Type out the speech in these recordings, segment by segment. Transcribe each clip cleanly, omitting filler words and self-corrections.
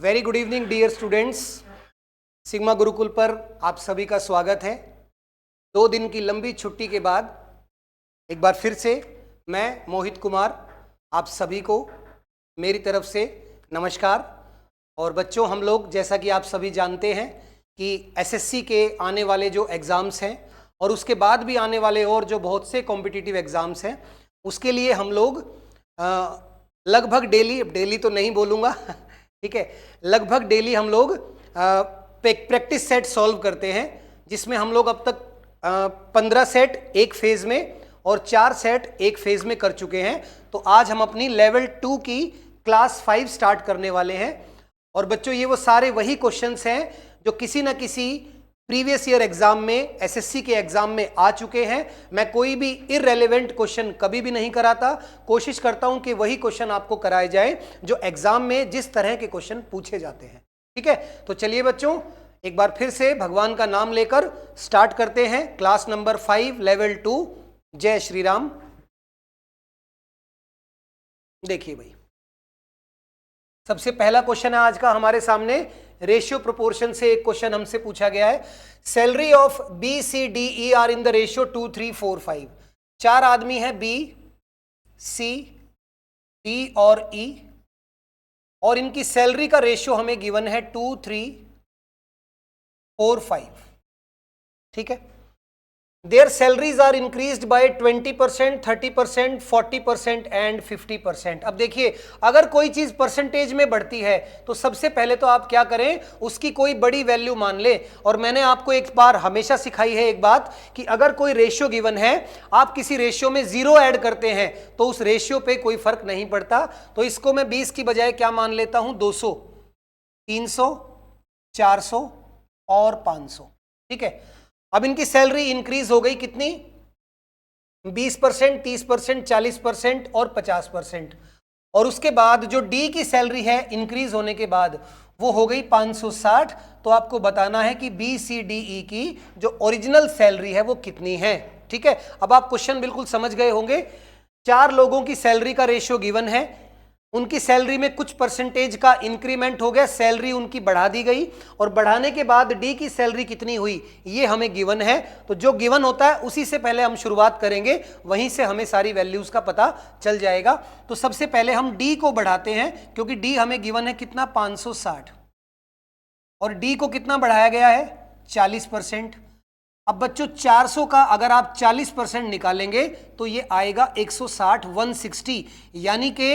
Very good evening dear students. Sigma Gurukul पर आप सभी का स्वागत है। 2 दिन की लंबी छुट्टी के बाद एक बार फिर से मैं मोहित कुमार आप सभी को मेरी तरफ से नमस्कार। और बच्चों, हम लोग जैसा कि आप सभी जानते हैं कि एसएससी के आने वाले जो एग्ज़ाम्स हैं और उसके बाद भी आने वाले और जो बहुत से कॉम्पिटिटिव एग्ज़ाम्स हैं उसके लिए हम लोग लगभग डेली तो नहीं बोलूँगा ठीक है, लगभग डेली हम लोग प्रैक्टिस सेट सॉल्व करते हैं, जिसमें हम लोग अब तक 15 सेट एक फेज में और 4 सेट एक फेज में कर चुके हैं। तो आज हम अपनी लेवल 2 की क्लास 5 स्टार्ट करने वाले हैं। और बच्चों, ये वो सारे वही क्वेश्चंस हैं जो किसी न किसी प्रीवियस ईयर एग्जाम में, एसएससी के एग्जाम में आ चुके हैं। मैं कोई भी इररेलेवेंट क्वेश्चन कभी भी नहीं कराता, कोशिश करता हूं कि वही क्वेश्चन आपको कराए जाए जो एग्जाम में जिस तरह के क्वेश्चन पूछे जाते हैं। ठीक है, तो चलिए बच्चों, एक बार फिर से भगवान का नाम लेकर स्टार्ट करते हैं क्लास नंबर 5 लेवल 2। जय श्री राम। देखिए भाई, सबसे पहला क्वेश्चन है आज का हमारे सामने। रेशियो प्रोपोर्शन से एक क्वेश्चन हमसे पूछा गया है। Salary of B C D E are in the ratio 2 3 4 5। 4 आदमी हैं, बी सी डी और ई, और इनकी सैलरी का रेशियो हमें गिवन है 2 3 4 5। ठीक है, their salaries are increased by 20%, 30%, 40% and 50%। अब देखिए, अगर कोई चीज परसेंटेज में बढ़ती है तो सबसे पहले तो आप क्या करें, उसकी कोई बड़ी वैल्यू मान ले। और मैंने आपको एक बार हमेशा सिखाई है एक बात कि अगर कोई रेशियो गिवन है, आप किसी रेशियो में 0 ऐड करते हैं तो उस रेशियो पे कोई फर्क नहीं पड़ता। तो इसको मैं 20 की बजाय क्या मान लेता हूं, 200, 300, 400 और 500। ठीक है, अब इनकी सैलरी इंक्रीज हो गई कितनी, 20%, 30%, 40% और 50%। और उसके बाद जो डी की सैलरी है इंक्रीज होने के बाद वो हो गई 560। तो आपको बताना है कि बी सी डी ई की जो ओरिजिनल सैलरी है वो कितनी है। ठीक है, अब आप क्वेश्चन बिल्कुल समझ गए होंगे। 4 लोगों की सैलरी का रेशियो गिवन है, उनकी सैलरी में कुछ परसेंटेज का इंक्रीमेंट हो गया, सैलरी उनकी बढ़ा दी गई, और बढ़ाने के बाद डी की सैलरी कितनी हुई ये हमें गिवन है। तो जो गिवन होता है उसी से पहले हम शुरुआत करेंगे, वहीं से हमें सारी वैल्यूज का पता चल जाएगा। तो सबसे पहले हम डी को बढ़ाते हैं, क्योंकि डी हमें गिवन है कितना, 560, और डी को कितना बढ़ाया गया है, 40%। अब बच्चों, 400 का अगर आप 40% निकालेंगे तो ये आएगा 160, 160। यानी कि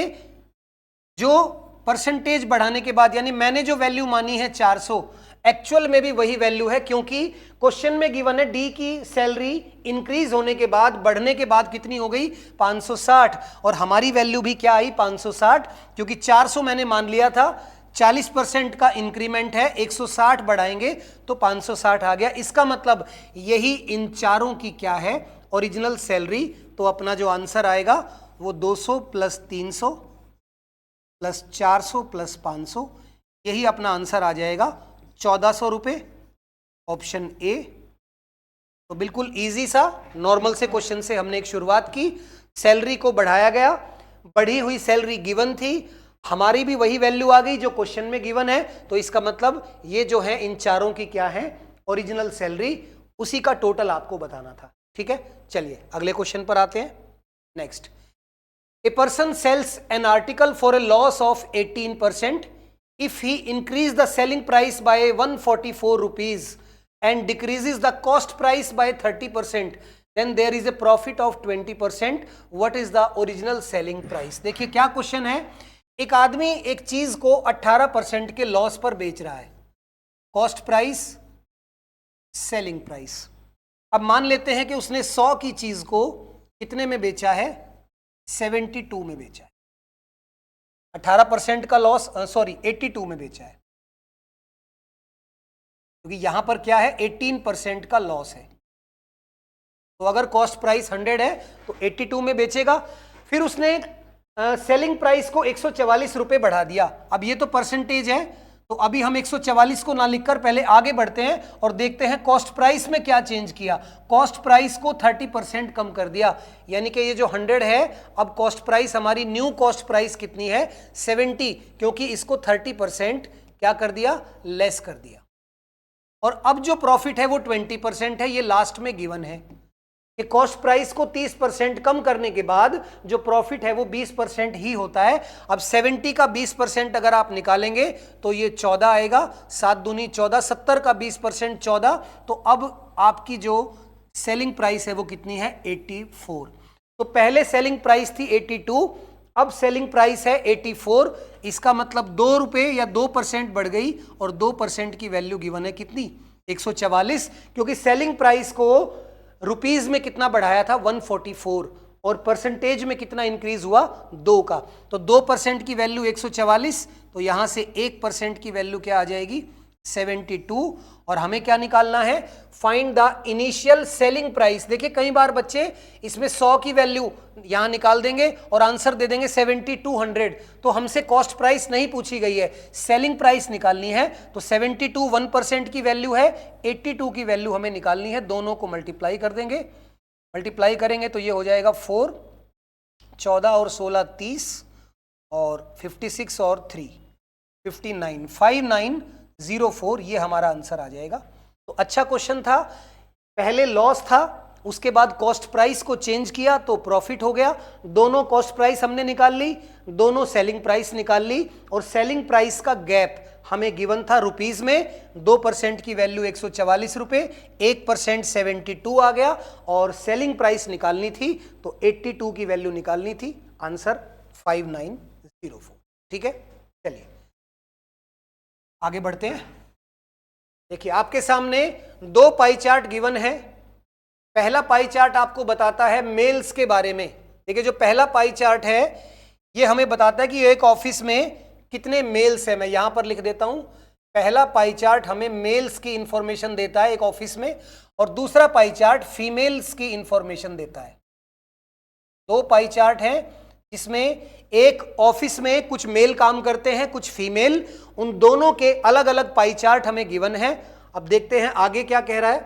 जो परसेंटेज बढ़ाने के बाद, यानी मैंने जो वैल्यू मानी है 400, एक्चुअल में भी वही वैल्यू है, क्योंकि क्वेश्चन में गिवन है डी की सैलरी इंक्रीज होने के बाद, बढ़ने के बाद कितनी हो गई, 560, और हमारी वैल्यू भी क्या आई, 560, क्योंकि 400 मैंने मान लिया था, 40% का इंक्रीमेंट है, 160 बढ़ाएंगे तो 560 आ गया। इसका मतलब यही इन चारों की क्या है, ओरिजिनल सैलरी। तो अपना जो आंसर आएगा वो 200 प्लस 300 प्लस 400 प्लस 500, यही अपना आंसर आ जाएगा 1400 रुपये, ऑप्शन ए। तो बिल्कुल इजी सा नॉर्मल से क्वेश्चन से हमने एक शुरुआत की। सैलरी को बढ़ाया गया, बढ़ी हुई सैलरी गिवन थी, हमारी भी वही वैल्यू आ गई जो क्वेश्चन में गिवन है। तो इसका मतलब ये जो है इन चारों की क्या है, ओरिजिनल सैलरी, उसी का टोटल आपको बताना था। ठीक है, चलिए अगले क्वेश्चन पर आते हैं। Next, a person sells an article for a loss of 18%. If he increase the selling price by 144 rupees and decreases the cost price by 30%, then there is a profit of 20%. What is the original selling price? देखिए क्या question है। एक आदमी एक चीज को 18% के loss पर बेच रहा है, कॉस्ट प्राइस, सेलिंग प्राइस। अब मान लेते हैं कि उसने 100 की चीज को कितने में बेचा है, 72 में बेचा है। 18% का लॉस, 82 में बेचा है, क्योंकि यहां पर क्या है, 18% का लॉस है। तो अगर कॉस्ट प्राइस 100 है तो 82 में बेचेगा। फिर उसने सेलिंग प्राइस को 144 रुपए बढ़ा दिया। अब ये तो परसेंटेज है, तो अभी हम 144 को ना लिखकर पहले आगे बढ़ते हैं और देखते हैं कॉस्ट प्राइस में क्या चेंज किया। कॉस्ट प्राइस को 30% कम कर दिया, यानी कि ये जो 100 है, अब कॉस्ट प्राइस हमारी न्यू कॉस्ट प्राइस कितनी है, 70, क्योंकि इसको 30% क्या कर दिया, लेस कर दिया। और अब जो प्रॉफिट है वो 20% है, ये लास्ट में गिवन है कि कॉस्ट प्राइस को 30% कम करने के बाद जो प्रॉफिट है वो 20% ही होता है। अब 70 का 20% अगर आप निकालेंगे तो ये 14 आएगा, 7 दूनी 14, 70 का 20% 14, तो अब आपकी जो सेलिंग प्राइस है वो कितनी है, 84। तो पहले सेलिंग प्राइस थी 82, अब सेलिंग प्राइस है 84। इसका मतलब 2 रुपए या 2% बढ़ गई, और 2% की वैल्यू गिवन है कितनी, 144, क्योंकि सेलिंग प्राइस को रुपीज में कितना बढ़ाया था, 144, और परसेंटेज में कितना इंक्रीज हुआ, 2 का। तो 2% की वैल्यू 144, तो यहां से 1% की वैल्यू क्या आ जाएगी, 72। और हमें क्या निकालना है, find the initial selling price. देखिए कई बार बच्चे इसमें 100 की वैल्यू यहां निकाल देंगे और आंसर दे देंगे 7200, तो हमसे कॉस्ट प्राइस नहीं पूछी गई है, सेलिंग प्राइस निकालनी है। तो 72 1% की वैल्यू है, 82 की वैल्यू हमें निकालनी है, दोनों को मल्टीप्लाई कर देंगे। मल्टीप्लाई करेंगे तो ये हो जाएगा 4, 14 और 16 30, और 56 और 3 59, 5904, ये हमारा आंसर आ जाएगा। तो अच्छा क्वेश्चन था, पहले लॉस था, उसके बाद कॉस्ट प्राइस को चेंज किया तो प्रॉफिट हो गया। दोनों कॉस्ट प्राइस हमने निकाल ली, दोनों सेलिंग प्राइस निकाल ली, और सेलिंग प्राइस का गैप हमें गिवन था रुपीज में, 2% की वैल्यू 144 रुपए, 1% 72 आ गया, और सेलिंग प्राइस निकालनी थी तो 82 की वैल्यू निकालनी थी, आंसर 5904। ठीक है, चलिए आगे बढ़ते हैं। देखिए आपके सामने 2 पाई चार्ट गिवन है। पहला पाई चार्ट आपको बताता है मेल्स के बारे में। देखिए जो पहला पाई चार्ट है ये हमें बताता है कि एक ऑफिस में कितने मेल्स है। मैं यहां पर लिख देता हूं, पहला पाई चार्ट हमें मेल्स की इंफॉर्मेशन देता है एक ऑफिस में, और दूसरा पाई चार्ट फीमेल्स की इंफॉर्मेशन देता है। 2 पाई चार्ट हैं जिसमें एक ऑफिस में कुछ मेल काम करते हैं, कुछ फीमेल, उन दोनों के अलग अलग पाई चार्ट हमें गिवन है। अब देखते हैं आगे क्या कह रहा है।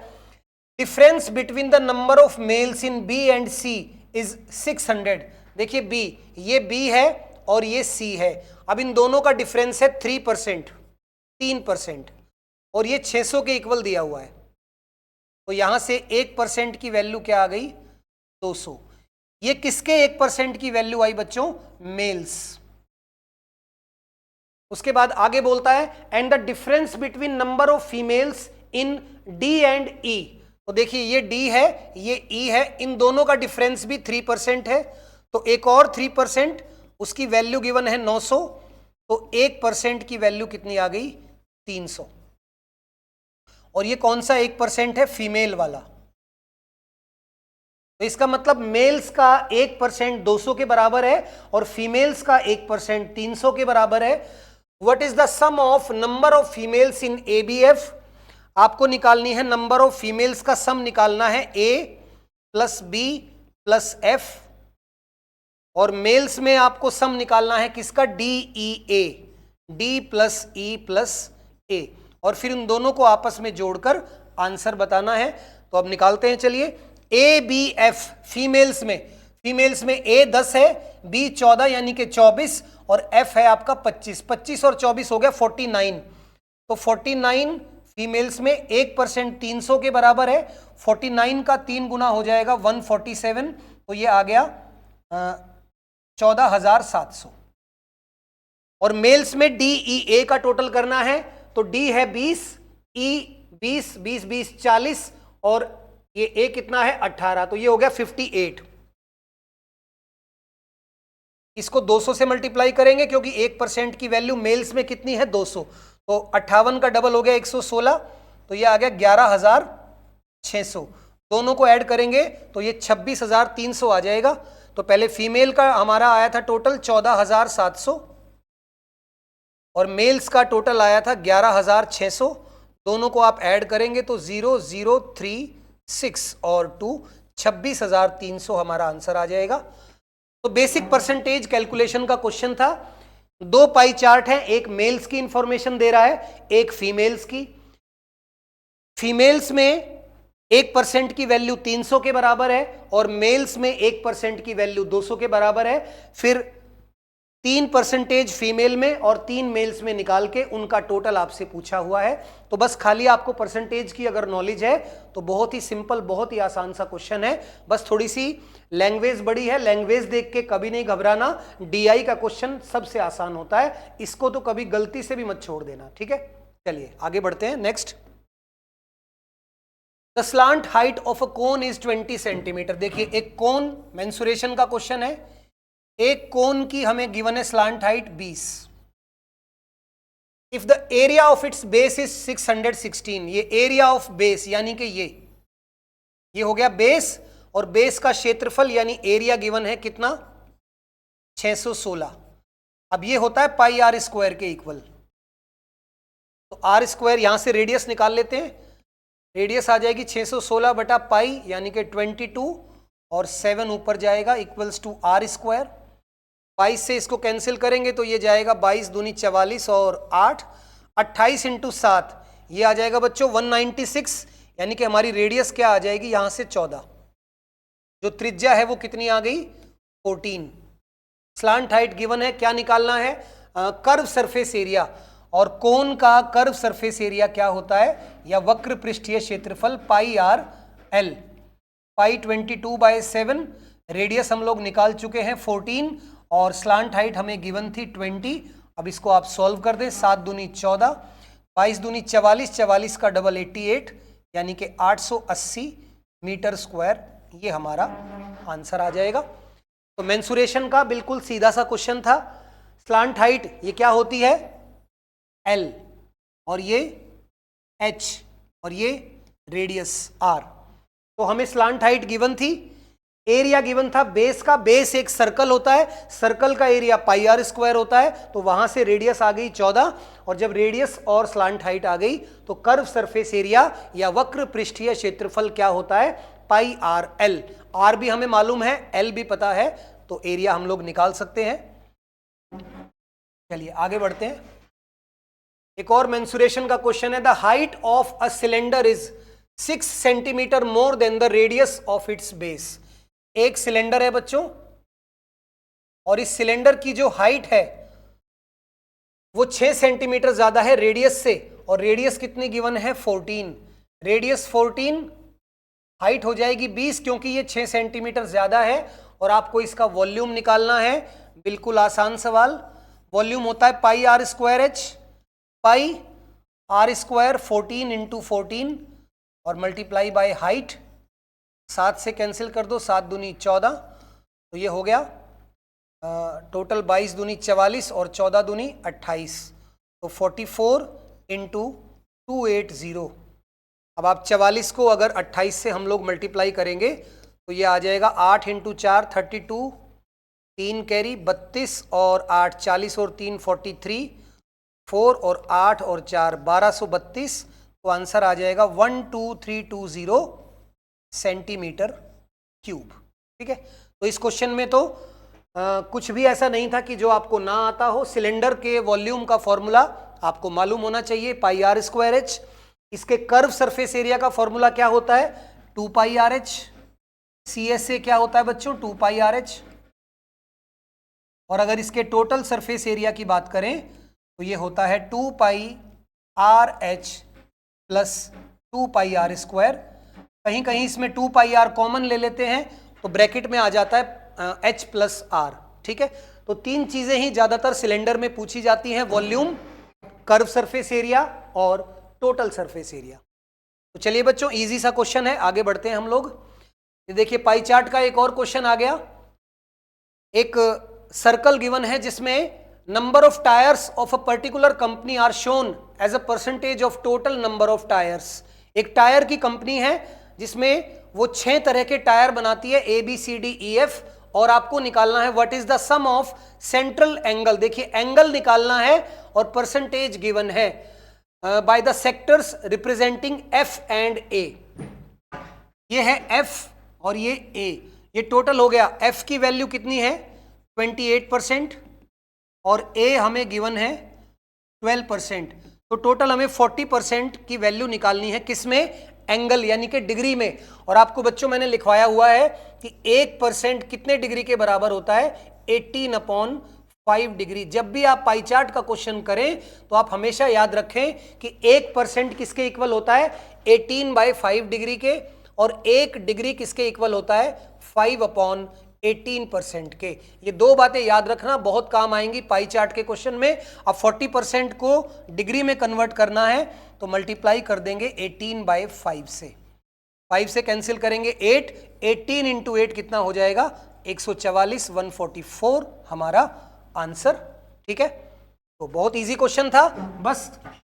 Difference between the number of males in B and C is 600। देखिए बी, ये बी है और ये सी है। अब इन दोनों का डिफरेंस है 3%, 3%, और ये 600 के इक्वल दिया हुआ है। तो यहां से 1% की वैल्यू क्या आ गई, 200। ये किसके 1% की वैल्यू आई बच्चों, मेल्स। उसके बाद आगे बोलता है and the difference between number of females in D and E. तो देखिए ये डी है, ये ई है, इन दोनों का डिफरेंस भी 3% है, तो एक और 3%, उसकी वैल्यू गिवन है 900, तो 1% की वैल्यू कितनी आ गई, 300। और ये कौन सा 1% है, फीमेल वाला। तो इसका मतलब मेल्स का 1% 200 के बराबर है और फीमेल्स का 1% 300 के बराबर है। What is the sum of number of females in ABF. आपको निकालनी है नंबर ऑफ फीमेल्स का सम निकालना है, ए प्लस बी प्लस एफ, और मेल्स में आपको सम निकालना है किसका, डी ई ए, डी प्लस ई प्लस ए, और फिर उन दोनों को आपस में जोड़कर आंसर बताना है। तो अब निकालते हैं, चलिए। ए बी एफ फीमेल्स में ए 10 है, बी 14 यानी कि 24, और एफ है आपका 25। 25 और 24 हो गया 49। तो 49 फीमेल्स में 1% 300 के बराबर है। 49 का 3 गुना हो जाएगा 147, तो ये आ गया 14,700। और मेल्स में डी ई ए का टोटल करना है, तो डी है 20, ई 20, 20 20 40, और ये ए कितना है 18, तो ये हो गया 58। इसको 200 से मल्टीप्लाई करेंगे क्योंकि 1% की वैल्यू मेल्स में कितनी है, 200, तो 58 का डबल हो गया 116, तो ये आ गया 11,600। दोनों को ऐड करेंगे तो ये 26,300 आ जाएगा। तो पहले फीमेल का हमारा आया था टोटल 14,700 और मेल्स का टोटल आया था 11,600। दोनों को आप ऐड करेंगे तो 0036 और 2 26,300 हमारा आंसर आ जाएगा। तो बेसिक परसेंटेज कैलकुलेशन का क्वेश्चन था। 2 पाई चार्ट है, एक मेल्स की इंफॉर्मेशन दे रहा है, एक फीमेल्स की। फीमेल्स में 1% की वैल्यू 300 के बराबर है और मेल्स में 1% की वैल्यू 200 के बराबर है। फिर 3% फीमेल में और 3 मेल्स में निकाल के उनका टोटल आपसे पूछा हुआ है। तो बस खाली आपको परसेंटेज की अगर नॉलेज है तो बहुत ही सिंपल, बहुत ही आसान सा क्वेश्चन है। बस थोड़ी सी लैंग्वेज बड़ी है, लैंग्वेज देख के कभी नहीं घबराना। डीआई का क्वेश्चन सबसे आसान होता है, इसको तो कभी गलती से भी मत छोड़ देना, ठीक है। चलिए आगे बढ़ते हैं। Next, the slant height of a cone is 20 centimetre. देखिए एक कोन मेंसुरेशन का क्वेश्चन है। एक कोन की हमें गिवन है slant height 20। If the area of its base is 616, ये एरिया ऑफ बेस यानी कि ये हो गया बेस, और बेस का क्षेत्रफल यानी एरिया गिवन है कितना, 616। अब ये होता है पाई आर स्क्वायर के इक्वल। तो आर स्क्वायर यहां से रेडियस निकाल लेते हैं। रेडियस आ जाएगी 616 बटा पाई यानी कि 22, और 7 ऊपर जाएगा इक्वल्स टू आर स्क्वायर। 22 से इसको कैंसिल करेंगे तो ये जाएगा 22 दूनी 44 और 8, 28 इंटू 7 ये आ जाएगा बच्चों 196, यानी कि हमारी रेडियस क्या आ जाएगी यहां से 14। जो त्रिज्या है वो कितनी आ गई, 14। स्लांट हाइट गिवन है, क्या निकालना है, कर्व सरफेस एरिया। और कोन का कर्व सरफेस एरिया क्या होता है, या वक्र पृष्ठीय क्षेत्रफल पाई आर एल। पाई 22/7, रेडियस हम लोग निकाल चुके हैं 14, और स्लांट हाइट हमें गिवन थी 20। अब इसको आप सॉल्व कर दें, 7 दूनी 14, 22 दूनी 44, 44 का डबल 88, यानी कि 880 मीटर स्क्वायर, ये हमारा आंसर आ जाएगा। तो मेंसुरेशन का बिल्कुल सीधा सा क्वेश्चन था। स्लांट हाइट ये क्या होती है, L, और ये H, और ये रेडियस R। तो हमें स्लांट हाइट गिवन थी, एरिया गिवन था बेस का। बेस एक सर्कल होता है, सर्कल का एरिया पाई आर स्क्वायर होता है। तो वहां से रेडियस आ गई 14, और जब रेडियस और स्लांट हाइट आ गई तो कर्व सरफेस एरिया या वक्र पृष्ठीय क्षेत्रफल क्या होता है, पाई आर एल। आर भी हमें मालूम है, एल भी पता है, तो एरिया हम लोग निकाल सकते हैं। चलिए आगे बढ़ते हैं। एक और मेंसुरेशन का क्वेश्चन है, the height of a cylinder is 6 centimetre more than the radius of its base. एक सिलेंडर है बच्चों, और इस सिलेंडर की जो हाइट है वो 6 सेंटीमीटर ज्यादा है रेडियस से, और रेडियस कितनी गिवन है, 14। रेडियस 14, हाइट हो जाएगी 20, क्योंकि ये 6 सेंटीमीटर ज्यादा है। और आपको इसका वॉल्यूम निकालना है, बिल्कुल आसान सवाल। वॉल्यूम होता है pi R square H, pi R square 14 into 14 और मल्टीप्लाई बाय हाइट। 7 से कैंसिल कर दो, 7 दूनी 14, तो ये हो गया टोटल 22 दूनी 44 और 14 दूनी 28, तो 44 इंटू 280। अब आप 44 को अगर 28 से हम लोग मल्टीप्लाई करेंगे तो ये आ जाएगा 8 इंटू 4 32, 3 कैरी 32 और 8 40 और 3 43, 4 और 8 और 4 1232, तो आंसर आ जाएगा 12320 सेंटीमीटर क्यूब। ठीक है, तो इस क्वेश्चन में तो कुछ भी ऐसा नहीं था कि जो आपको ना आता हो। सिलेंडर के वॉल्यूम का फॉर्मूला आपको मालूम होना चाहिए, पाई आर स्क्वायर एच। इसके कर्व सरफेस एरिया का फॉर्मूला क्या होता है, 2 pi R H. C S A क्या होता है बच्चों, 2 पाई आर एच। और अगर इसके टोटल सरफेस एरिया की बात करें तो ये होता है 2 pi R H plus 2 pi R square. कहीं कहीं इसमें 2 पाई आर कॉमन ले लेते हैं तो ब्रैकेट में आ जाता है एच प्लस आर। ठीक है, तो 3 चीजें ही ज्यादातर सिलेंडर में पूछी जाती हैं, वॉल्यूम, कर्व सरफेस एरिया और टोटल सरफेस एरिया। तो चलिए बच्चों, इजी सा क्वेश्चन है, आगे बढ़ते हैं हम लोग। ये देखिए पाई चार्ट का एक और क्वेश्चन आ गया। एक सर्कल गिवन है जिसमें number of tyres of a particular company are shown as a percentage of total number of tyres. एक टायर की कंपनी है जिसमें वो 6 तरह के टायर बनाती है, A B C D E F, और आपको निकालना है what is the sum of central angle. देखिए एंगल निकालना है और परसेंटेज गिवन है by the sectors representing F and A. ये है एफ और ये ए, ये टोटल हो गया। एफ की वैल्यू कितनी है 28% और ए हमें गिवन है 12%, तो टोटल हमें 40% की वैल्यू निकालनी है, किसमें, एंगल यानी कि डिग्री में। और आपको बच्चों मैंने लिखवाया हुआ है कि 1% कितने डिग्री के बराबर होता है, 18/5 5 डिग्री। जब भी आप पाई चार्ट का क्वेश्चन करें तो आप हमेशा याद रखें कि 1% किसके इक्वल होता है, 18/5 डिग्री के, और 1 डिग्री किसके इक्वल होता है, 5/18% के। ये दो बातें याद रखना, बहुत काम आएंगी पाई चार्ट के क्वेश्चन में। अब 40% को डिग्री में कन्वर्ट करना है तो मल्टीप्लाई कर देंगे 18/5 से, 5 से कैंसिल करेंगे 8, 18 इंटू 8 कितना हो जाएगा, 144, 144 हमारा आंसर। ठीक है, तो बहुत इजी क्वेश्चन था, बस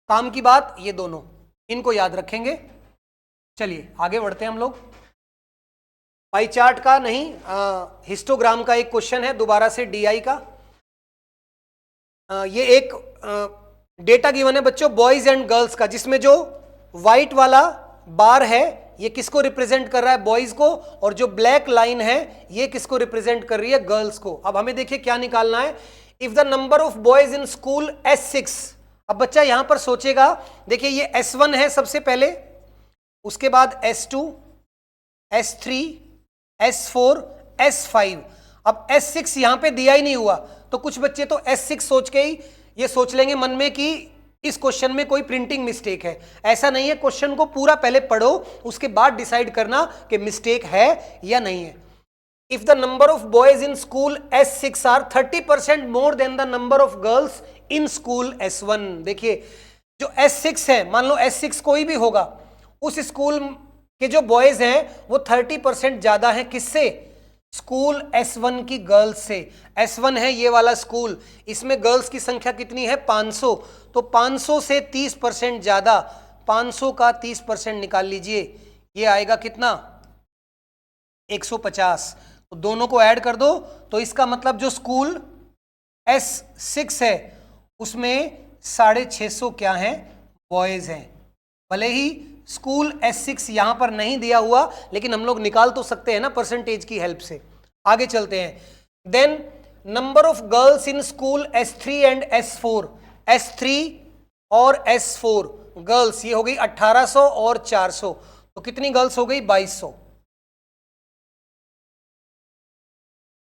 काम की बात ये दोनों इनको याद रखेंगे। चलिए आगे बढ़ते हैं हम लोग। पाई चार्ट का नहीं, हिस्टोग्राम का एक क्वेश्चन है दोबारा से, डीआई का। ये एक डेटा गिवन है बच्चों बॉयज एंड गर्ल्स का, जिसमें जो व्हाइट वाला बार है ये किसको रिप्रेजेंट कर रहा है, बॉयज को, और जो ब्लैक लाइन है ये किसको रिप्रेजेंट कर रही है, गर्ल्स को। अब हमें देखिए क्या निकालना है, if the number of boys in school S6। अब बच्चा यहां पर सोचेगा, देखिए ये S1 है सबसे पहले, उसके बाद S2, S3, S4, S5। अब S6 यहां पे दिया ही नहीं हुआ, तो कुछ बच्चे तो S6 सोच के ही ये सोच लेंगे मन में कि इस क्वेश्चन में कोई प्रिंटिंग मिस्टेक है। ऐसा नहीं है, क्वेश्चन को पूरा पहले पढ़ो, उसके बाद डिसाइड करना कि मिस्टेक है या नहीं है। If the number of boys in school S6 are 30% more than the number of girls in school S1। देखिए जो S6 है, मान लो S6 कोई भी होगा, उस स्कूल के जो बॉयज हैं वो 30% ज्यादा हैं किससे, स्कूल S1 की गर्ल्स से। S1 है ये वाला स्कूल, इसमें गर्ल्स की संख्या कितनी है, 500, तो 500 से 30% ज्यादा, 500 का 30% निकाल लीजिए, ये आएगा कितना, 150। तो दोनों को ऐड कर दो, तो इसका मतलब जो स्कूल S6 है उसमें 650 क्या हैं, बॉयज हैं। भले ही स्कूल S6 यहां पर नहीं दिया हुआ, लेकिन हम लोग निकाल तो सकते हैं ना परसेंटेज की हेल्प से। आगे चलते हैं। Then number of girls in school S3 and S4, S3 और S4 गर्ल्स, ये हो गई 1800 और 400, तो कितनी गर्ल्स हो गई, 2200।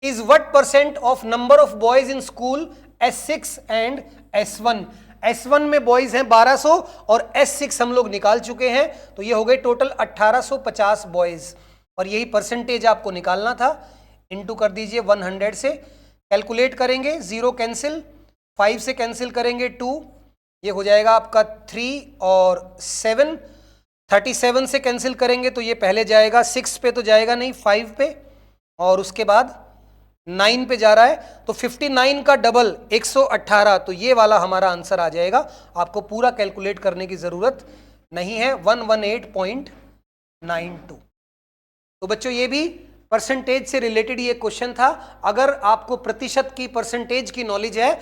Is what percent of number of boys in school S6 and S1। S1 में बॉयज हैं 1200 और S6 हम लोग निकाल चुके हैं, तो ये हो गए टोटल 1850 बॉयज, और यही परसेंटेज आपको निकालना था। इनटू कर दीजिए 100 से, कैलकुलेट करेंगे, 0 कैंसिल, 5 से कैंसिल करेंगे 2, ये हो जाएगा आपका 3 और 7, 37 से कैंसिल करेंगे तो ये पहले जाएगा 6 पे, तो जाएगा नहीं 5 पे, और उसके बाद 9 पे जा रहा है, तो 59 का डबल 118, तो ये वाला हमारा आंसर आ जाएगा। आपको पूरा कैलकुलेट करने की जरूरत नहीं है, 118.92। तो बच्चों ये भी परसेंटेज से रिलेटेड ये क्वेश्चन था। अगर आपको प्रतिशत की, परसेंटेज की नॉलेज है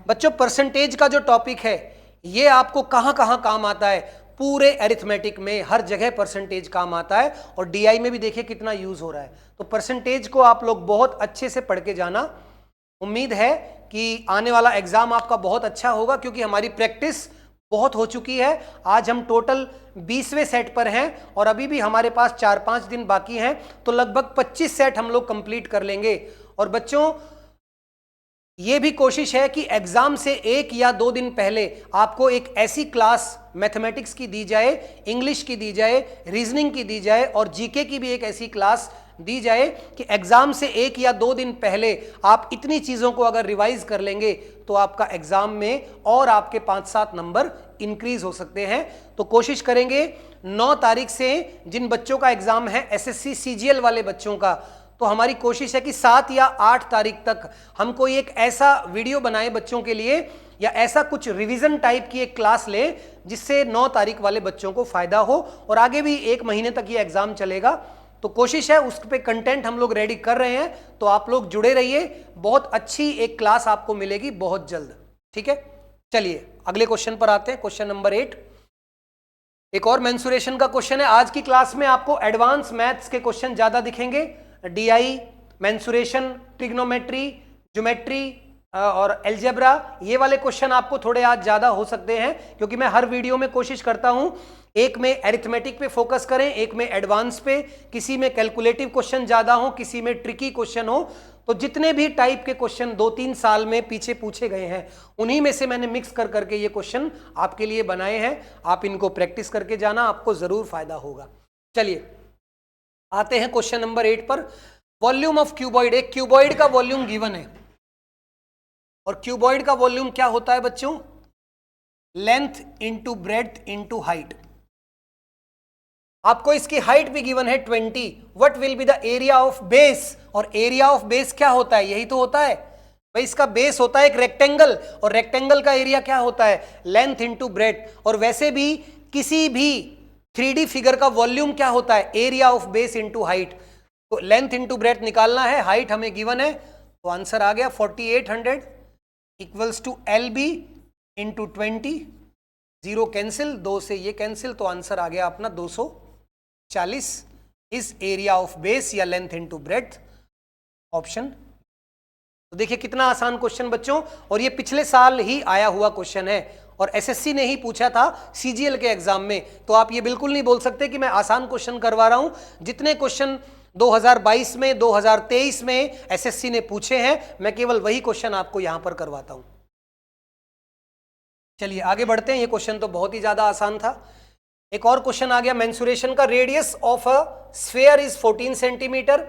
बच्चों, परसेंटेज का जो टॉपिक है ये आपको कहां कहां काम आता है, पूरे अरिथमेटिक में हर जगह परसेंटेज काम आता है, और डीआई में भी देखिए कितना यूज हो रहा है। तो परसेंटेज को आप लोग बहुत अच्छे से पढ़ के जाना। उम्मीद है कि आने वाला एग्जाम आपका बहुत अच्छा होगा, क्योंकि हमारी प्रैक्टिस बहुत हो चुकी है। आज हम टोटल 20वें सेट पर हैं और अभी भी हमारे पास 4-5 दिन बाकी हैं, तो लगभग 25 सेट हम लोग कंप्लीट कर लेंगे। और बच्चों ये भी कोशिश है कि एग्जाम से 1 या 2 दिन पहले आपको एक ऐसी क्लास मैथमेटिक्स की दी जाए, इंग्लिश की दी जाए, रीजनिंग की दी जाए, और जीके की भी एक ऐसी क्लास दी जाए कि एग्जाम से 1 या 2 दिन पहले आप इतनी चीजों को अगर रिवाइज कर लेंगे तो आपका एग्जाम में और आपके 5-7 नंबर इंक्रीज हो सकते हैं। तो कोशिश करेंगे 9 तारीख से जिन बच्चों का एग्जाम है एसएससी सीजीएल वाले बच्चों का, तो हमारी कोशिश है कि 7 या 8 तारीख तक हम कोई एक ऐसा वीडियो बनाए बच्चों के लिए, या ऐसा कुछ रिवीजन टाइप की एक क्लास ले जिससे 9 तारीख वाले बच्चों को फायदा हो, और आगे भी 1 महीने तक ये एग्जाम चलेगा। तो कोशिश है उस पे कंटेंट हम लोग रेडी कर रहे हैं, तो आप लोग जुड़े रहिए, बहुत अच्छी एक क्लास आपको मिलेगी बहुत जल्द। ठीक है, चलिए अगले क्वेश्चन पर आते हैं, क्वेश्चन नंबर 8। एक और मेंसुरेशन का क्वेश्चन है। आज की क्लास में आपको एडवांस मैथ्स के क्वेश्चन ज्यादा दिखेंगे, डीआई, मेंसुरेशन, ट्रिग्नोमेट्री, ज्योमेट्री और एलजेब्रा, ये वाले क्वेश्चन आपको थोड़े आज ज्यादा हो सकते हैं, क्योंकि मैं हर वीडियो में कोशिश करता हूं एक में अरिथमेटिक पे फोकस करें, एक में एडवांस पे, किसी में कैलकुलेटिव क्वेश्चन ज्यादा हो, किसी में ट्रिकी क्वेश्चन हो। तो जितने भी टाइप के क्वेश्चन 2-3 साल में पीछे पूछे गए हैं उन्हीं में से मैंने मिक्स कर करके ये क्वेश्चन आपके लिए बनाए हैं। आप इनको प्रैक्टिस करके जाना, आपको जरूर फायदा होगा। चलिए आते हैं क्वेश्चन नंबर 8 पर। वॉल्यूम ऑफ क्यूबॉइड, एक क्यूबॉइड का वॉल्यूम गिवन है और क्यूबॉइड का वॉल्यूम क्या होता है बच्चों? Length into breadth into height. आपको इसकी हाइट भी गिवन है 20। What will be the area of base, और एरिया ऑफ बेस क्या होता है? यही तो होता है भाई, इसका बेस होता है एक रेक्टेंगल और रेक्टेंगल का एरिया क्या होता है? Length into breadth. और वैसे भी किसी भी 3D फिगर का वॉल्यूम क्या होता है? Area of base into height. तो लेंथ इंटू ब्रेड्थ निकालना है, हाइट हमें गिवन है, तो आंसर आ गया 4800 equals to LB into 20। 0 cancel, 2 से ये कैंसिल, तो आंसर आ गया अपना 240 इज एरिया ऑफ बेस या लेंथ इंटू ब्रेड्थ, ऑप्शन। तो देखिए कितना आसान क्वेश्चन बच्चों, और ये पिछले साल ही आया हुआ क्वेश्चन है और एसएससी ने ही पूछा था सीजीएल के एग्जाम में। तो आप ये बिल्कुल नहीं बोल सकते कि मैं आसान क्वेश्चन करवा रहा हूं। जितने क्वेश्चन 2022 में 2023 में एसएससी ने पूछे हैं, मैं केवल वही क्वेश्चन आपको यहां पर करवाता हूं। चलिए आगे बढ़ते हैं। ये क्वेश्चन तो बहुत ही ज्यादा आसान था। एक और क्वेश्चन आ गया, मेंसुरेशन का radius of a sphere is 14 centimetre.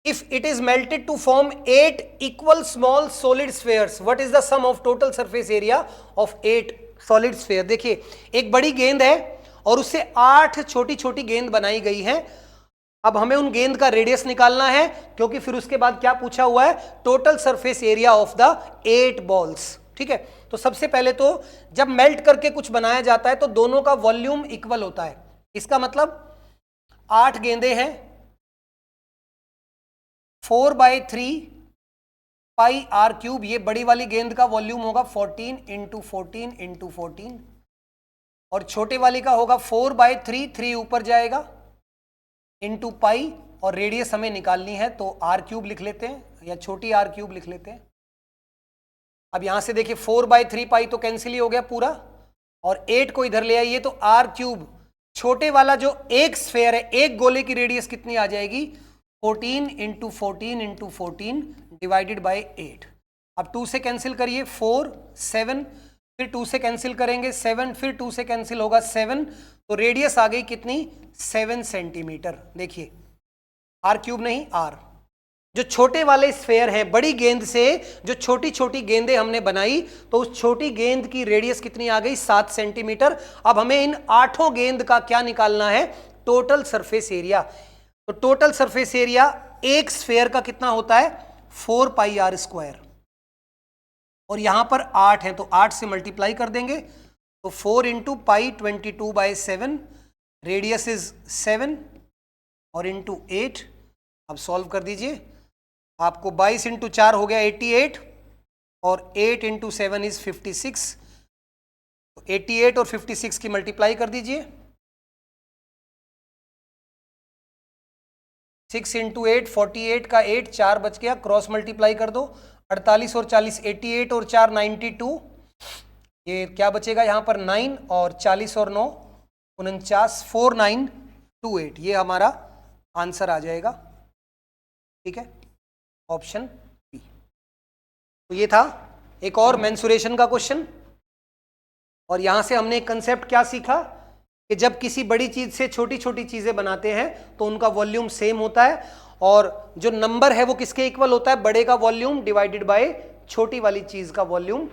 If it is melted to form 8 equal small solid spheres, what is the sum of total surface area of 8 solid sphere? देखिए एक बड़ी गेंद है और उससे 8 छोटी छोटी गेंद बनाई गई है। अब हमें उन गेंद का रेडियस निकालना है, क्योंकि फिर उसके बाद क्या पूछा हुआ है? Total surface area of the 8 balls. ठीक है, तो सबसे पहले तो जब मेल्ट करके कुछ बनाया जाता है तो दोनों का वॉल्यूम इक्वल होता है। इसका मतलब 8 गेंदें हैं, 4/3 पाई आर क्यूब, ये बड़ी वाली गेंद का वॉल्यूम होगा 14 इंटू 14 इंटू 14, और छोटे वाली का होगा 4/3, 3 ऊपर जाएगा इंटू पाई, और रेडियस हमें निकालनी है तो आर क्यूब लिख लेते हैं या छोटी आर क्यूब लिख लेते हैं। अब यहां से देखिए 4/3 पाई तो कैंसिल ही हो गया पूरा, और 8 को इधर ले आइए तो आर क्यूब, छोटे वाला जो एक स्फेयर है, एक गोले की रेडियस कितनी आ जाएगी? 14 इंटू 14 इंटू 14 डिवाइडेड बाई 8। अब 2 से कैंसिल करिए 4, 7, फिर 2 से कैंसिल करेंगे 7, फिर 2 से कैंसिल होगा 7, तो रेडियस आ गई कितनी? 7 सेंटीमीटर। देखिए आर क्यूब नहीं, आर। जो छोटे वाले स्फेयर हैं, बड़ी गेंद से जो छोटी छोटी गेंदें हमने बनाई, तो उस छोटी गेंद की रेडियस कितनी आ गई? 7 सेंटीमीटर। अब हमें इन 8 गेंद का क्या निकालना है? Total surface area. तो टोटल सरफेस एरिया एक स्फेयर का कितना होता है? 4 पाई आर स्क्वायर, और यहां पर 8 है तो 8 से मल्टीप्लाई कर देंगे, तो 4 इंटू पाई 22/7, रेडियस इज 7, और इंटू 8। अब सॉल्व कर दीजिए, आपको 22 इंटू 4 हो गया 88, और 8 इंटू 7 इज 56, तो 88 और 56 की मल्टीप्लाई कर दीजिए। 6 इंटू 8 48 का 8, 4 बच गया, क्रॉस मल्टीप्लाई कर दो, 48 और 40 88 और 4 92, ये क्या बचेगा यहाँ पर 9, और 40 और 9 49, 4928, ये हमारा आंसर आ जाएगा। ठीक है, ऑप्शन बी। तो ये था एक और मेंसुरेशन का क्वेश्चन, और यहां से हमने एक कंसेप्ट क्या सीखा कि जब किसी बड़ी चीज से छोटी छोटी चीजें बनाते हैं तो उनका वॉल्यूम सेम होता है, और जो नंबर है वो किसके इक्वल होता है? बड़े का वॉल्यूम डिवाइडेड बाय छोटी वाली चीज का वॉल्यूम।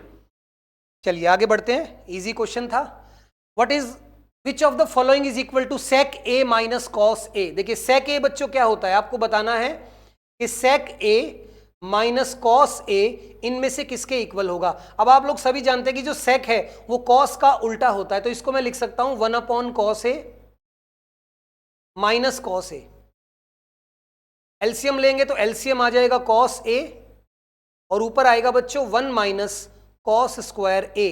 चलिए आगे बढ़ते हैं, इजी क्वेश्चन था। What is which of the following is equal to sec A minus cos A? देखिए सेक ए बच्चों क्या होता है, आपको बताना है कि सेक ए माइनस कॉस ए इनमें से किसके इक्वल होगा। अब आप लोग सभी जानते हैं कि जो सेक है वो कॉस का उल्टा होता है, तो इसको मैं लिख सकता हूं 1/cos ए माइनस कॉस ए। एलसीएम लेंगे तो एलसीएम आ जाएगा cos ए, और ऊपर आएगा बच्चों 1 माइनस कॉस स्क्वायर ए,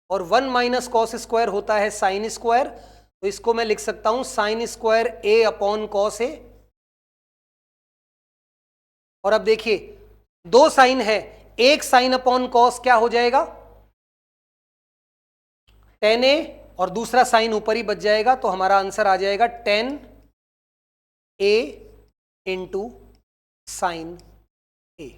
और 1 माइनस कॉस स्क्वायर होता है साइन स्क्वायर, तो इसको मैं लिख सकता हूं sine square A upon cos A. और अब देखिए 2 साइन है, एक साइन अपॉन कॉस क्या हो जाएगा? tan ए, और दूसरा साइन ऊपर ही बच जाएगा, तो हमारा आंसर आ जाएगा tan ए इंटू साइन ए।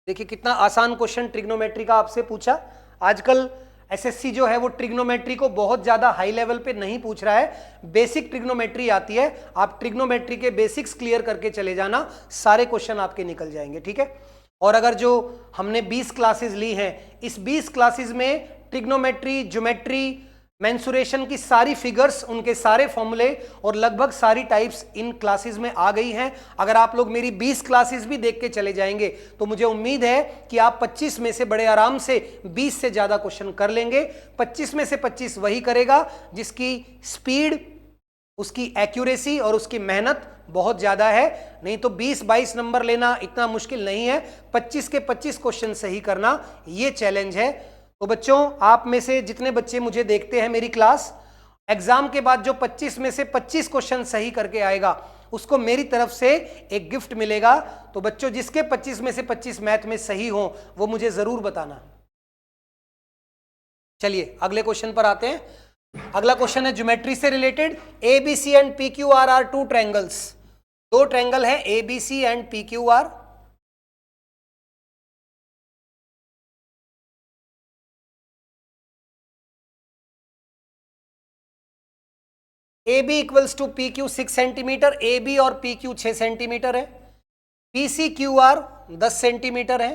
देखिए कितना आसान क्वेश्चन ट्रिग्नोमेट्री का आपसे पूछा। आजकल एसएससी जो है वो ट्रिग्नोमेट्री को बहुत ज्यादा हाई लेवल पे नहीं पूछ रहा है, बेसिक ट्रिग्नोमेट्री आती है। आप ट्रिग्नोमेट्री के बेसिक्स क्लियर करके चले जाना, सारे क्वेश्चन आपके निकल जाएंगे, ठीक है। और अगर जो हमने 20 क्लासेस ली हैं, इस 20 क्लासेस में ट्रिग्नोमेट्री, ज्योमेट्री, मेंसुरेशन की सारी फिगर्स, उनके सारे फॉर्मूले और लगभग सारी टाइप्स इन क्लासेस में आ गई हैं। अगर आप लोग मेरी 20 क्लासेस भी देख के चले जाएंगे तो मुझे उम्मीद है कि आप 25 में से बड़े आराम से 20 से ज्यादा क्वेश्चन कर लेंगे। 25 में से 25 वही करेगा जिसकी स्पीड, उसकी एक्यूरेसी और उसकी मेहनत बहुत ज्यादा है। नहीं तो 20-22 नंबर लेना इतना मुश्किल नहीं है, 25 के 25 क्वेश्चन सही करना ये चैलेंज है। तो बच्चों, आप में से जितने बच्चे मुझे देखते हैं मेरी क्लास, एग्जाम के बाद जो 25 में से 25 क्वेश्चन सही करके आएगा उसको मेरी तरफ से एक गिफ्ट मिलेगा। तो बच्चों, जिसके 25 में से 25 मैथ में सही हो वो मुझे जरूर बताना। चलिए अगले क्वेश्चन पर आते हैं। अगला क्वेश्चन है ज्योमेट्री से related. ABC and PQR are two triangles. दो ट्रायंगल है ABC and PQR. A B equals to P Q 6 centimetre, A B और पी क्यू 6 सेंटीमीटर है। P C Q R 10 centimetre है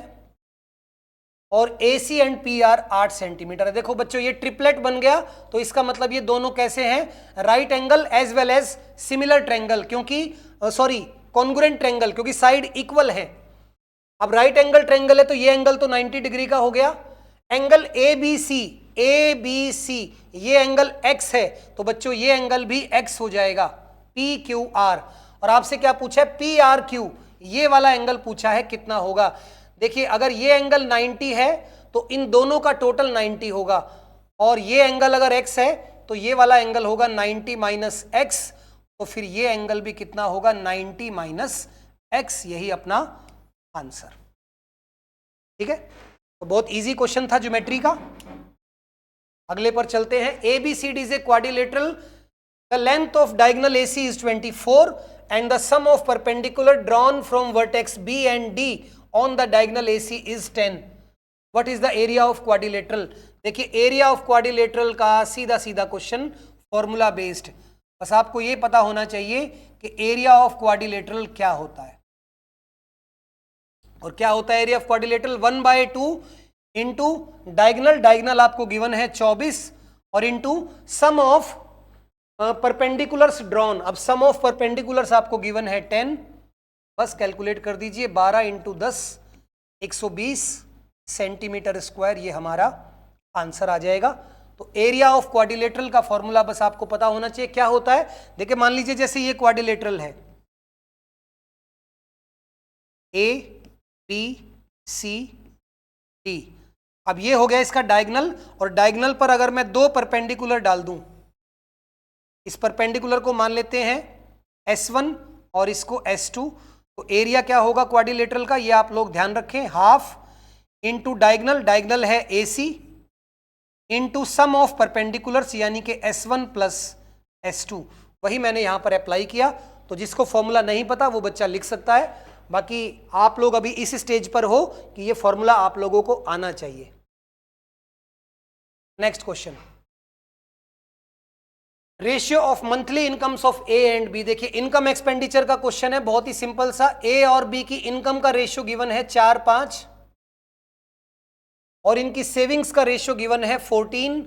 और A C and P R 8 centimetre है। देखो बच्चों, ये ट्रिपलेट बन गया तो इसका मतलब ये दोनों कैसे हैं? Right angle as well as similar triangle, क्योंकि कॉन्ग्रुएंट ट्रायंगल, क्योंकि साइड इक्वल है। अब राइट एंगल ट्रायंगल है तो ये एंगल तो 90 डिग्री का हो गया। एंगल ए बी सी, ये एंगल x है तो बच्चों ये एंगल भी x हो जाएगा, पी क्यू आर। और आपसे क्या पूछा है? पी आर क्यू, ये वाला एंगल पूछा है कितना होगा। देखिए अगर ये एंगल 90 है तो इन दोनों का टोटल 90 होगा, और ये एंगल अगर x है तो ये वाला एंगल होगा 90 माइनस एक्स, तो फिर ये एंगल भी कितना होगा? 90 माइनस एक्स। यही अपना आंसर, ठीक है। तो बहुत इजी क्वेश्चन था ज्योमेट्री का। अगले पर चलते हैं। ABCD is a quadrilateral. The length of diagonal AC is 24 and the sum of perpendicular drawn from vertex B and D on the diagonal AC is 10. What is the area of quadrilateral? देखिए area of quadrilateral का सीधा सीधा question, formula based. बस आपको ये पता होना चाहिए कि एरिया ऑफ क्वाड्रिलेटरल क्या होता है। और क्या होता है area of quadrilateral? 1/2 into diagonal आपको गिवन है 24 और into sum of perpendiculars drawn. अब सम ऑफ परपेंडिकुलर्स आपको गिवन है 10, बस कैलकुलेट कर दीजिए, 12 इंटू 10 120 सेंटीमीटर स्क्वायर, ये हमारा आंसर आ जाएगा। तो एरिया ऑफ क्वाड्रिलेटरल का फॉर्मूला बस आपको पता होना चाहिए क्या होता है। देखिए मान लीजिए जैसे ये क्वाड्रिलेटरल है, ए बी सी डी। अब ये हो गया इसका डायगोनल, और डायगोनल पर अगर मैं दो परपेंडिकुलर डाल दूं, इस परपेंडिकुलर को मान लेते हैं S1 और इसको S2, तो एरिया क्या होगा क्वाड्रिलेटरल का, ये आप लोग ध्यान रखें, हाफ इंटू डायगोनल है AC into sum of perpendiculars यानी कि S1 प्लस S2। वही मैंने यहां पर अप्लाई किया। तो जिसको फॉर्मूला नहीं पता वो बच्चा लिख सकता है, बाकी आप लोग अभी इस स्टेज पर हो कि ये फॉर्मूला आप लोगों को आना चाहिए। Next question, ratio of monthly incomes of A and B. देखिए इनकम एक्सपेंडिचर का क्वेश्चन है, बहुत ही सिंपल सा। ए और बी की इनकम का रेशियो गिवन है 4-5 और इनकी सेविंग्स का रेशियो गिवन है 14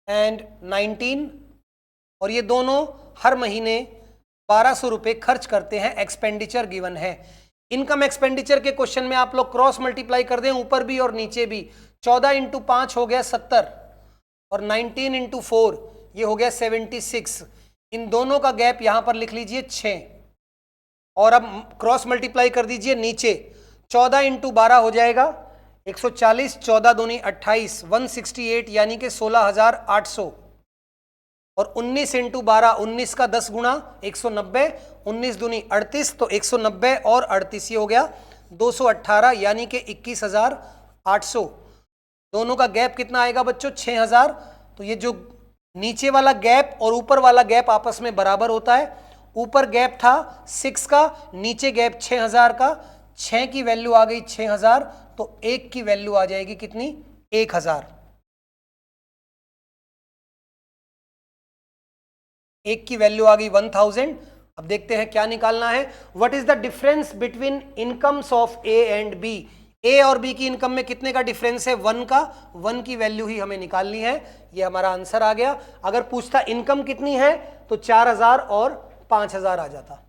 एंड 19, और ये दोनों हर महीने 1200 रुपए खर्च करते हैं। एक्सपेंडिचर गिवन है। इनकम एक्सपेंडिचर के क्वेश्चन में आप लोग क्रॉस मल्टीप्लाई कर दें, ऊपर भी और नीचे भी। 14 इंटू 5 हो गया 70 और 19 इंटू 4 ये हो गया 76। इन दोनों का गैप यहां पर लिख लीजिए 6, और अब क्रॉस मल्टीप्लाई कर दीजिए नीचे। 14 इंटू 12 हो जाएगा 140, 14 दूनी 28, 168 यानी कि 16,800, और 19 इंटू 12, 19 का 10 गुणा 190, 19 दूनी 38, तो 190 और 38 ये हो गया 218 यानी कि 21,800। दोनों का गैप कितना आएगा बच्चों? 6,000। तो ये जो नीचे वाला गैप और ऊपर वाला गैप आपस में बराबर होता है। ऊपर गैप था 6 का, नीचे गैप 6,000 का। 6 की वैल्यू आ गई 6000, तो 1 की वैल्यू आ जाएगी कितनी? 1000। 1 की वैल्यू आ गई 1000। अब देखते हैं क्या निकालना है। What is the difference between incomes of A and B? A और बी की इनकम में कितने का डिफरेंस है? 1 का। 1 की वैल्यू ही हमें निकालनी है। ये हमारा आंसर आ गया। अगर पूछता इनकम कितनी है तो 4000 और 5000 आ जाता।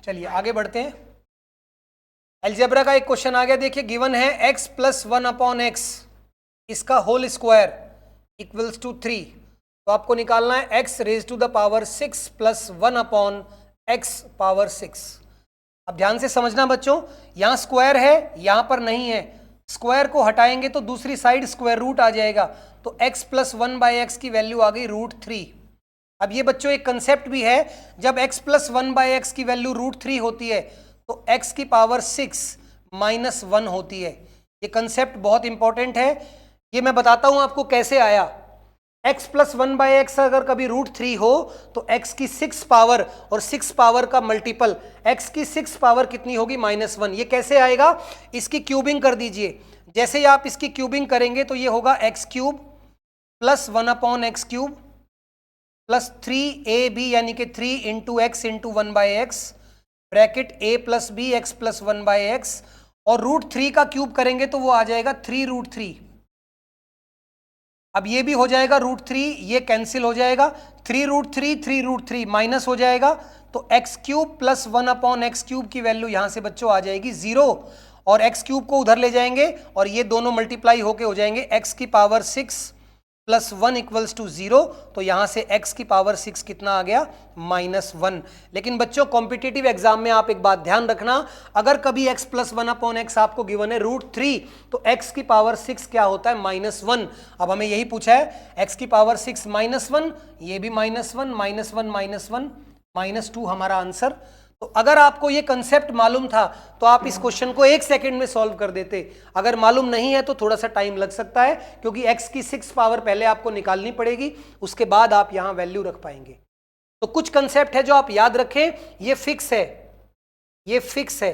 चलिए आगे बढ़ते हैं। अलजेब्रा का एक क्वेश्चन आ गया, देखिए गिवन है x + 1/x, इसका होल स्क्वायर इक्वल्स टू 3। तो आपको निकालना है x raise to the power 6 + 1/x⁻6। अब ध्यान से समझना बच्चों, यहां स्क्वायर है, यहां पर नहीं है। स्क्वायर को हटाएंगे तो दूसरी साइड स्क्वायर रूट आ जाएगा, तो x + 1/x की वैल्यू आ गई √3। अब ये बच्चों एक कंसेप्ट भी है, जब x + 1/x की वैल्यू √3 होती है तो x की पावर 6 - 1 होती है। ये कंसेप्ट बहुत इंपॉर्टेंट है, ये मैं बताता हूं आपको कैसे आया। x + 1/x अगर कभी √3 हो तो x की 6 पावर और 6 पावर का मल्टीपल, x की 6 पावर कितनी होगी? -1। ये कैसे आएगा? इसकी क्यूबिंग कर दीजिए। जैसे ही आप इसकी क्यूबिंग करेंगे तो ये होगा x³ + 1/x³ + 3ab यानी कि 3 × x × 1/x bracket a + b x + 1/x, और √3 का क्यूब करेंगे तो वो आ जाएगा 3√3। अब ये भी हो जाएगा √3, ये कैंसिल हो जाएगा, 3√3 3√3 माइनस हो जाएगा, तो x³ + 1/x³ की वैल्यू यहां से बच्चों आ जाएगी 0, और x³ को उधर ले जाएंगे और ये दोनों मल्टीप्लाई होके हो जाएंगे x की पावर 6 + 1 = 0। तो यहां से x की पावर 6 कितना आ गया? -1। लेकिन बच्चों कॉम्पिटिटिव एग्जाम में आप एक बात ध्यान रखना, अगर कभी x + 1/x आपको गिवन है √3 तो x की पावर 6 क्या होता है? -1। अब हमें यही पूछा है, x की पावर 6 -1, ये भी -1 -1 -2 हमारा आंसर। तो अगर आपको ये कंसेप्ट मालूम था तो आप इस क्वेश्चन को 1 सेकंड में सॉल्व कर देते। अगर मालूम नहीं है तो थोड़ा सा टाइम लग सकता है, क्योंकि x की 6 पावर पहले आपको निकालनी पड़ेगी, उसके बाद आप यहां वैल्यू रख पाएंगे। तो कुछ कंसेप्ट है जो आप याद रखें, ये फिक्स है, ये फिक्स है।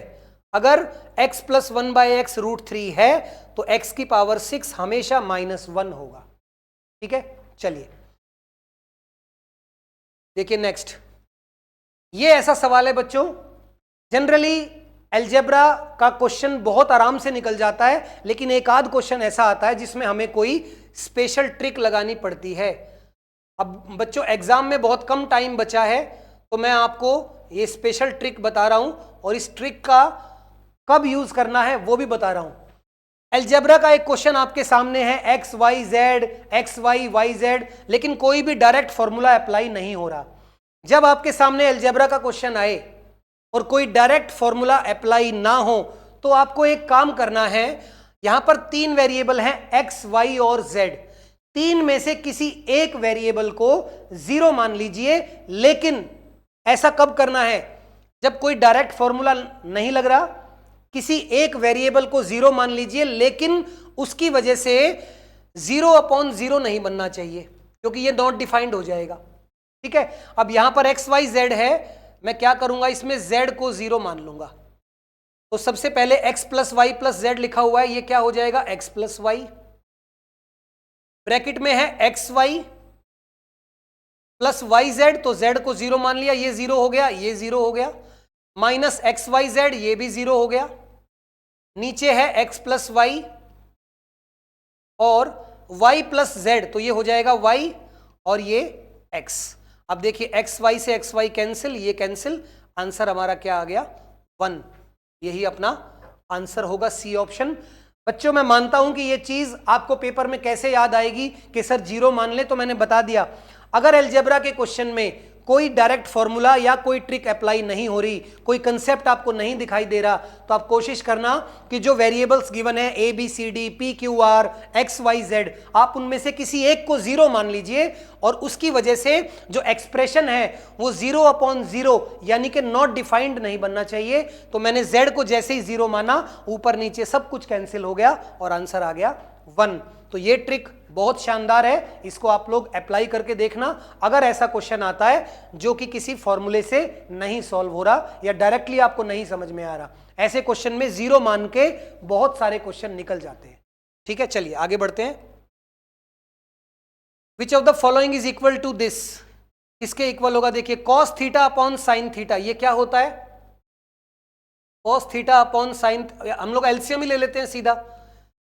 अगर x + 1/x √3 है तो x की पावर 6 हमेशा -1 होगा। ठीक है, चलिए देखिए नेक्स्ट। ये ऐसा सवाल है बच्चों, जनरली अलजेब्रा का क्वेश्चन बहुत आराम से निकल जाता है, लेकिन एक आध क्वेश्चन ऐसा आता है जिसमें हमें कोई स्पेशल ट्रिक लगानी पड़ती है। अब बच्चों एग्जाम में बहुत कम टाइम बचा है, तो मैं आपको ये स्पेशल ट्रिक बता रहा हूं, और इस ट्रिक का कब यूज करना है वो भी बता रहा हूं। अलजेब्रा का एक क्वेश्चन आपके सामने है, x y z, लेकिन कोई भी डायरेक्ट फॉर्मूला अप्लाई नहीं हो रहा। जब आपके सामने अलजेब्रा का क्वेश्चन आए और कोई डायरेक्ट फॉर्मूला अप्लाई ना हो, तो आपको एक काम करना है। यहां पर 3 वेरिएबल हैं x, y और z। 3 में से किसी एक वेरिएबल को 0 मान लीजिए, लेकिन ऐसा कब करना है? जब कोई डायरेक्ट फॉर्मूला नहीं लग रहा, किसी एक वेरिएबल को 0 मान लीजिए, लेकिन उसकी वजह से 0/0 नहीं बनना चाहिए, क्योंकि ये नॉट डिफाइंड हो जाएगा। ठीक है, अब यहां पर x y z है, मैं क्या करूंगा, इसमें z को 0 मान लूंगा। तो सबसे पहले x + y + z लिखा हुआ है, ये क्या हो जाएगा? x + y। ब्रैकेट में है xy + yz, तो z को 0 मान लिया, ये 0 हो गया, ये 0 हो गया, माइनस xyz, ये भी 0 हो गया। नीचे है x + y और y + z, तो ये हो जाएगा y और ये x। अब देखिए x y से x y कैंसिल, ये कैंसिल, आंसर हमारा क्या आ गया? 1। यही अपना आंसर होगा, सी ऑप्शन। बच्चों मैं मानता हूं कि ये चीज आपको पेपर में कैसे याद आएगी कि सर 0 मान ले, तो मैंने बता दिया। अगर अलजेब्रा के क्वेश्चन में कोई डायरेक्ट फॉर्मूला या कोई ट्रिक अप्लाई नहीं हो रही, कोई कंसेप्ट आपको नहीं दिखाई दे रहा, तो आप कोशिश करना कि जो वेरिएबल्स गिवन है a b c d p q r x y z, आप उनमें से किसी एक को 0 मान लीजिए, और उसकी वजह से जो एक्सप्रेशन है वो 0/0 यानी कि नॉट डिफाइंड नहीं बनना चाहिए। तो मैंने z को जैसे ही 0 माना, ऊपर नीचे सब कुछ कैंसिल हो गया और आंसर आ गया 1। तो ये ट्रिक बहुत शानदार है, इसको आप लोग अप्लाई करके देखना। अगर ऐसा क्वेश्चन आता है जो कि किसी फॉर्मूले से नहीं सॉल्व हो रहा या डायरेक्टली आपको नहीं समझ में आ रहा, ऐसे क्वेश्चन में 0 मान के बहुत सारे क्वेश्चन निकल जाते हैं। ठीक है, चलिए आगे बढ़ते हैं। Which of the following is equal to this, किसके इक्वल होगा? देखिए cos theta upon sine theta, ये क्या होता है? कॉस थीटा अपॉन साइन, हम लोग एलसीएम ही ले लेते हैं सीधा,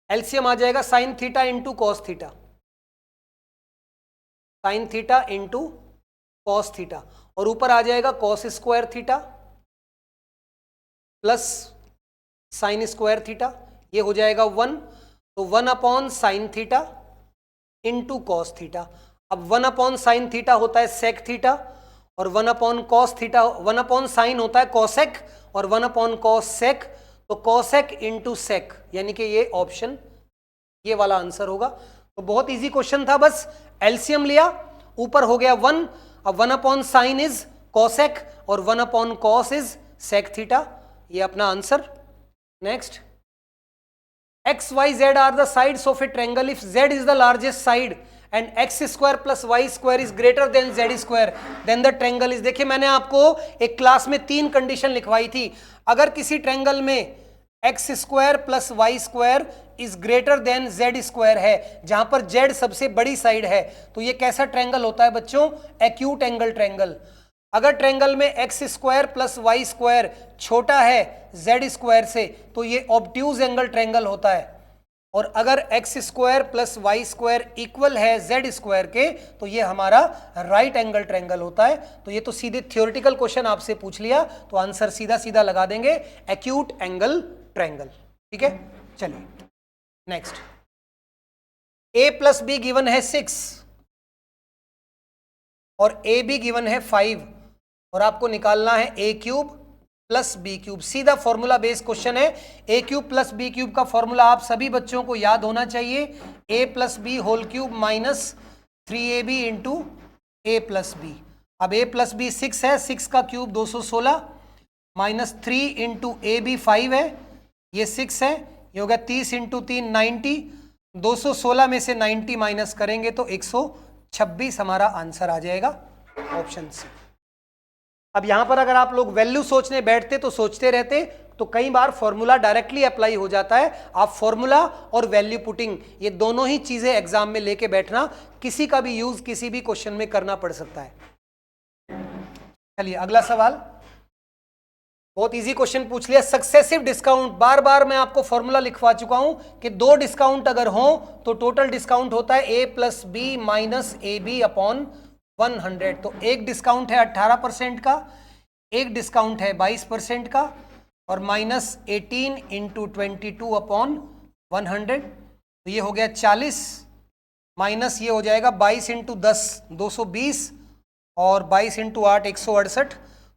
एलसीएम आ जाएगा sine theta into cos theta, sine theta into cos theta, और ऊपर आ जाएगा cos square theta plus sine square theta, ये हो जाएगा 1, तो 1 upon sine theta into cos theta. अब 1 अपॉन साइन थीटा होता है सेक थीटा, और 1 upon cos theta, 1 upon sine होता है कॉसेक, और 1 अपॉन कॉस सेक, तो कॉसेक इंटू सेक, यानी कि ये ऑप्शन, ये वाला आंसर होगा। तो बहुत इजी क्वेश्चन था, बस एलसीएम लिया, ऊपर हो गया 1, अब 1 अपॉन साइन इज कॉसेक और 1 upon cos is sec theta, ये अपना answer. Next, x y z are the sides of a triangle if z is the largest side and x square plus y square is greater than z square then the triangle is, देखिए मैंने आपको एक class में 3 condition लिखवाई थी। अगर किसी triangle में x square plus Y square is greater than z square है, जहां पर z सबसे बड़ी साइड है, तो ये कैसा ट्रायंगल होता है बच्चों? Acute angle triangle. अगर ट्रायंगल में X square plus Y square छोटा है जेड स्क्वायर से, तो ये ऑब्ट्यूज एंगल ट्रायंगल होता है। और अगर X square plus Y square equal है जेड स्क्वायर के, तो ये हमारा राइट एंगल ट्रायंगल होता है। तो ये तो सीधे थ्योरेटिकल क्वेश्चन आपसे पूछ लिया, तो आंसर सीधा सीधा लगा देंगे, एक्यूट एंगल ट्रायंगल। ठीक है, चलिए next, a plus be given है 6 और ए बी गिवन है 5, और आपको निकालना है a cube plus B cube. सीधा फॉर्मूला बेस्ड क्वेश्चन है। a cube plus B cube का फॉर्मूला आप सभी बच्चों को याद होना चाहिए, a plus B whole cube minus 3ab into a plus B. अब a प्लस बी 6 है, 6 का cube 216 minus 3 into A B 5 है, ये 6 है, ये हो गया 30 इंटू 3 90, 216 में से 90 माइनस करेंगे तो 126 हमारा आंसर आ जाएगा, ऑप्शन सी। अब यहां पर अगर आप लोग वैल्यू सोचने बैठते तो सोचते रहते, तो कई बार फॉर्मूला डायरेक्टली अप्लाई हो जाता है। आप फॉर्मूला और वैल्यू पुटिंग, ये दोनों ही चीजें एग्जाम में लेके बैठना, किसी का भी यूज किसी भी क्वेश्चन में करना पड़ सकता है। चलिए अगला सवाल, बहुत इजी क्वेश्चन पूछ लिया, सक्सेसिव डिस्काउंट। बार बार मैं आपको फॉर्मूला लिखवा चुका हूं कि 2 डिस्काउंट अगर हो तो टोटल डिस्काउंट होता है a plus B minus A B upon 100। तो एक डिस्काउंट है 18% का, एक डिस्काउंट है 22% का, और माइनस 18 इंटू 22 अपॉन 100, तो ये हो गया 40, माइनस ये हो जाएगा 22 इंटू 10 220, और 22 इंटू 8 168,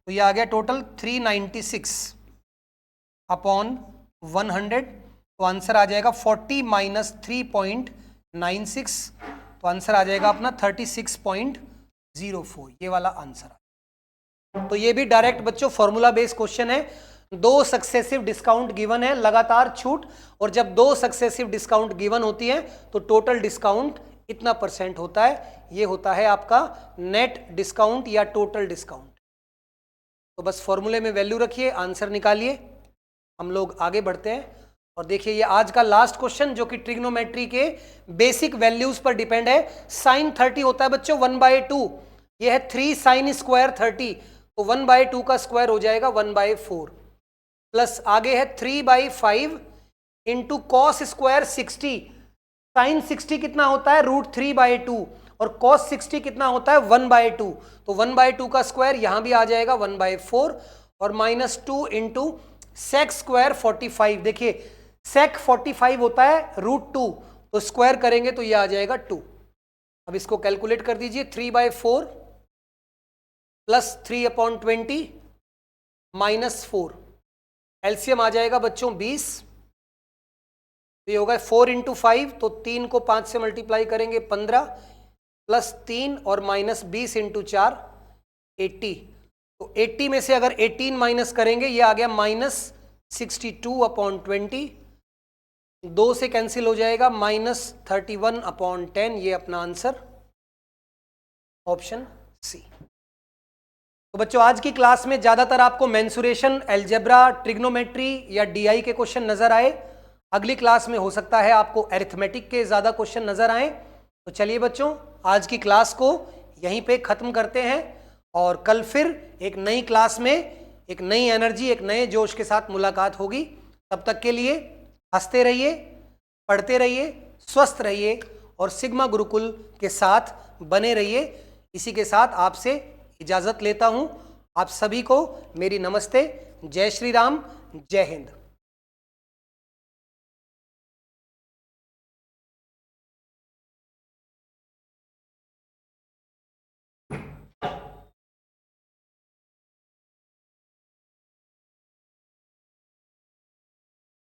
तो ये आ गया टोटल 396 अपॉन 100। तो आंसर आ जाएगा 40 माइनस 3.96, तो आंसर आ जाएगा अपना 36.04, ये वाला आंसर। तो ये भी डायरेक्ट बच्चों फॉर्मूला बेस्ड क्वेश्चन है। 2 सक्सेसिव डिस्काउंट गिवन है, लगातार छूट, और जब 2 सक्सेसिव डिस्काउंट गिवन होती है तो टोटल डिस्काउंट इतना % होता है, ये होता है आपका नेट डिस्काउंट या टोटल डिस्काउंट। तो बस फॉर्मूले में वैल्यू रखिए, आंसर निकालिए, हम लोग आगे बढ़ते हैं। और देखिए ये आज का लास्ट क्वेश्चन जो कि ट्रिग्नोमेट्री के बेसिक वैल्यूज पर डिपेंड है। साइन 30 होता है बच्चों 1/2, ये है 3 साइन स्क्वायर 30, तो 1/2 का स्क्वायर हो जाएगा 1/4, प्लस आगे है 3/5 इंटू कॉस स्क्वायर 60। साइन 60 कितना होता है √3/2, और cos 60 कितना होता है 1/2, तो 1/2 का स्क्वायर यहां भी आ जाएगा 1/4, और माइनस 2 इंटू सेक स्क्वायर 45। देखिए सेक 45 होता है √2, तो स्क्वायर करेंगे तो ये आ जाएगा 2। अब इसको कैलकुलेट कर दीजिए, 3/4 प्लस 3/20 माइनस 4, एलसीएम आ जाएगा बच्चों 20, तो ये होगा 4 इंटू 5, तो 3 को 5 से मल्टीप्लाई करेंगे 15, प्लस 3 और माइनस 20 इंटू 4 80, तो 80 में से अगर 18 माइनस करेंगे ये आ गया माइनस 62/20, 2 से कैंसिल हो जाएगा, -31/10, ये अपना आंसर ऑप्शन सी। तो बच्चों आज की क्लास में ज्यादातर आपको मेंसुरेशन, अलजेब्रा, ट्रिग्नोमेट्री या डीआई के क्वेश्चन नजर आए। अगली क्लास में हो सकता है आपको अरिथमेटिक के ज्यादा क्वेश्चन नजर आए। तो चलिए बच्चों आज की क्लास को यहीं पे खत्म करते हैं और कल फिर एक नई क्लास में एक नई एनर्जी, एक नए जोश के साथ मुलाकात होगी। तब तक के लिए हंसते रहिए, पढ़ते रहिए, स्वस्थ रहिए और सिग्मा गुरुकुल के साथ बने रहिए। इसी के साथ आपसे इजाजत लेता हूं। आप सभी को मेरी नमस्ते, जय श्री राम, जय हिंद।